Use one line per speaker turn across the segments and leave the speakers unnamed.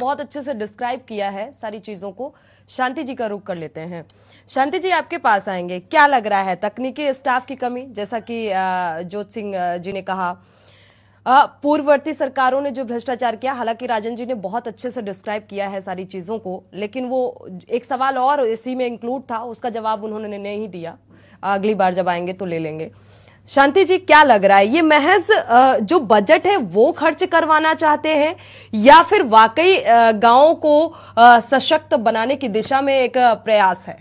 बहुत अच्छे से डिस्क्राइब किया है सारी चीजों को। शांति जी का रुख कर लेते हैं। शांति जी, आपके पास आएंगे। क्या लग रहा है, तकनीकी स्टाफ की कमी, जैसा कि ज्योत सिंह जी ने कहा, पूर्ववर्ती सरकारों ने जो भ्रष्टाचार किया, हालांकि राजन जी ने बहुत अच्छे से डिस्क्राइब किया है सारी चीजों को, लेकिन वो एक सवाल और इसी में इंक्लूड था, उसका जवाब उन्होंने नहीं दिया। अगली बार जब आएंगे तो ले लेंगे। शांति जी, क्या लग रहा है, ये महज जो बजट है वो खर्च करवाना चाहते हैं या फिर वाकई गांवों को सशक्त बनाने की दिशा में एक प्रयास है?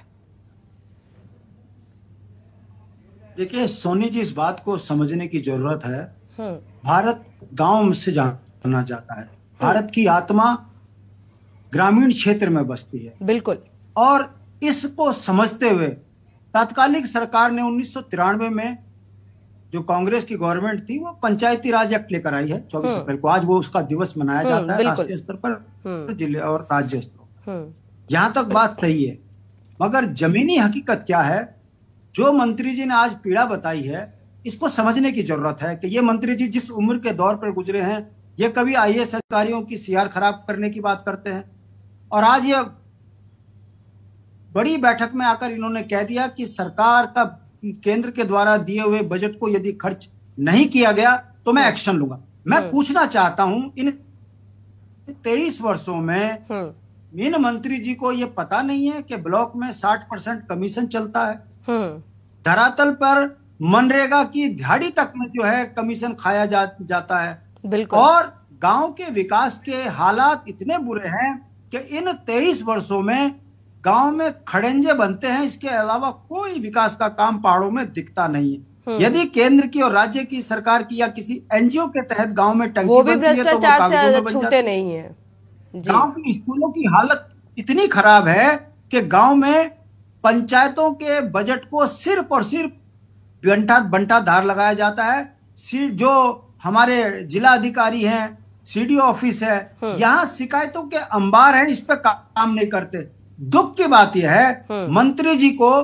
देखिए सोनी जी, इस बात को समझने की जरूरत है। भारत गांव से जाना जाता है। भारत की आत्मा ग्रामीण क्षेत्र में बसती है।
बिल्कुल। और
इसको समझते हुए तात्कालिक सरकार ने 1993 में, जो कांग्रेस की गवर्नमेंट थी, वो पंचायती राज एक्ट लेकर आई है 24 अप्रैल को। आज वो उसका दिवस मनाया जाता है राष्ट्रीय स्तर पर, जिले और राज्य स्तर। यहां तक बात सही है, मगर जमीनी हकीकत क्या है, जो मंत्री जी ने आज पीड़ा बताई है, इसको समझने की जरूरत है कि ये मंत्री जी जिस उम्र के दौर पर गुजरे हैं, ये कभी आईएएस अधिकारियों की सीआर खराब करने की बात करते हैं, और आज ये बड़ी बैठक में आकर इन्होंने कह दिया कि सरकार का केंद्र के द्वारा दिए हुए बजट को यदि खर्च नहीं किया गया तो मैं एक्शन लूंगा। मैं पूछना चाहता हूं, इन 23 वर्षों में इन मंत्री जी को यह पता नहीं है कि ब्लॉक में 60% कमीशन चलता है? धरातल पर मनरेगा की दिहाड़ी तक में जो है कमीशन खाया जाता है।
बिल्कुल।
और गांव के विकास के हालात इतने बुरे हैं कि इन 23 वर्षों में गांव में खड़ंजे बनते हैं, इसके अलावा कोई विकास का काम पहाड़ों में दिखता नहीं है। यदि केंद्र की और राज्य की सरकार की या किसी एनजीओ के तहत गांव में टंकी
वो भी
बनती है तो
भ्रष्टाचार से छूटे नहीं है।
गांव की स्कूलों की हालत इतनी खराब है कि गांव में पंचायतों के बजट को सिर्फ और सिर्फ बंटाधार लगाया जाता है। जो हमारे जिला अधिकारी हैं, सीडीओ ऑफिस है, यहाँ शिकायतों के अंबार हैं, इस पे काम नहीं करते। दुख की बात यह है, मंत्री जी को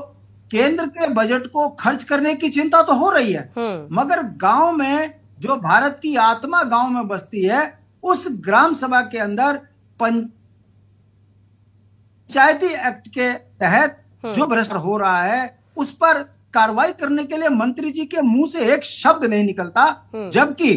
केंद्र के बजट को खर्च करने की चिंता तो हो रही है, मगर गांव में जो भारत की आत्मा गांव में बसती है, उस ग्राम सभा के अंदर पंचायती एक्ट के तहत जो भ्रष्टाचार हो रहा है, उस पर कार्रवाई करने के लिए मंत्री जी के मुंह से एक शब्द नहीं निकलता, जबकि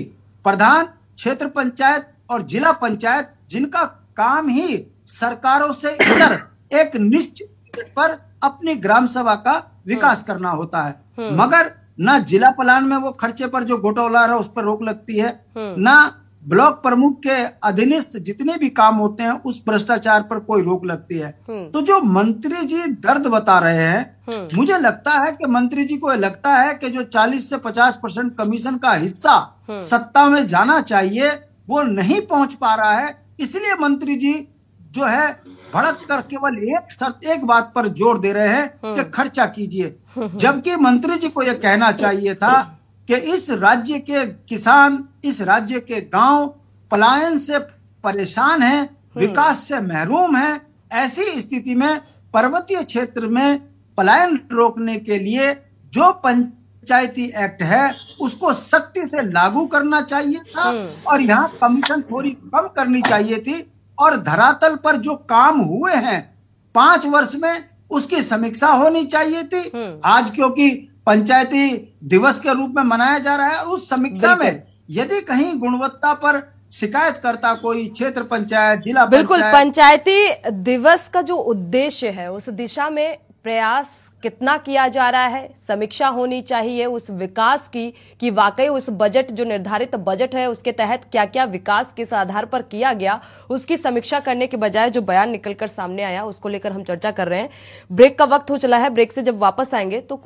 प्रधान क्षेत्र पंचायत और जिला पंचायत, जिनका काम ही सरकारों से इधर एक निश्चित पर अपनी ग्राम सभा का विकास करना होता है, मगर ना जिला प्लान में वो खर्चे पर जो घोटाला है उस पर रोक लगती है, ना ब्लॉक प्रमुख के अधीनस्थ जितने भी काम होते हैं उस भ्रष्टाचार पर कोई रोक लगती है। तो जो मंत्री जी दर्द बता रहे हैं, मुझे लगता है कि मंत्री जी को लगता है कि जो 40 से 50% कमीशन का हिस्सा सत्ता में जाना चाहिए वो नहीं पहुंच पा रहा है, इसलिए मंत्री जी जो है भड़क कर केवल एक बात पर जोर दे रहे हैं कि खर्चा कीजिए, जबकि मंत्री जी को यह कहना चाहिए था कि इस राज्य के किसान, इस राज्य के गांव पलायन से परेशान हैं, विकास से महरूम हैं। ऐसी स्थिति में पर्वतीय क्षेत्र में पलायन रोकने के लिए जो पंचायती एक्ट है उसको सख्ती से लागू करना चाहिए था, और यहाँ कमीशन थोड़ी कम करनी चाहिए थी, और धरातल पर जो काम हुए हैं 5 वर्ष में उसकी समीक्षा होनी चाहिए थी। आज क्योंकि पंचायती दिवस के रूप में मनाया जा रहा है, उस समीक्षा में यदि कहीं गुणवत्ता पर शिकायत करता कोई क्षेत्र पंचायत, जिला पंचायत,
बिल्कुल, पंचायती दिवस का जो उद्देश्य है उस दिशा में प्रयास कितना किया जा रहा है, समीक्षा होनी चाहिए उस विकास की, कि वाकई उस बजट, जो निर्धारित बजट है उसके तहत क्या क्या विकास किस आधार पर किया गया, उसकी समीक्षा करने के बजाय जो बयान निकलकर सामने आया उसको लेकर हम चर्चा कर रहे हैं। ब्रेक का वक्त हो चला है, ब्रेक से जब वापस आएंगे तो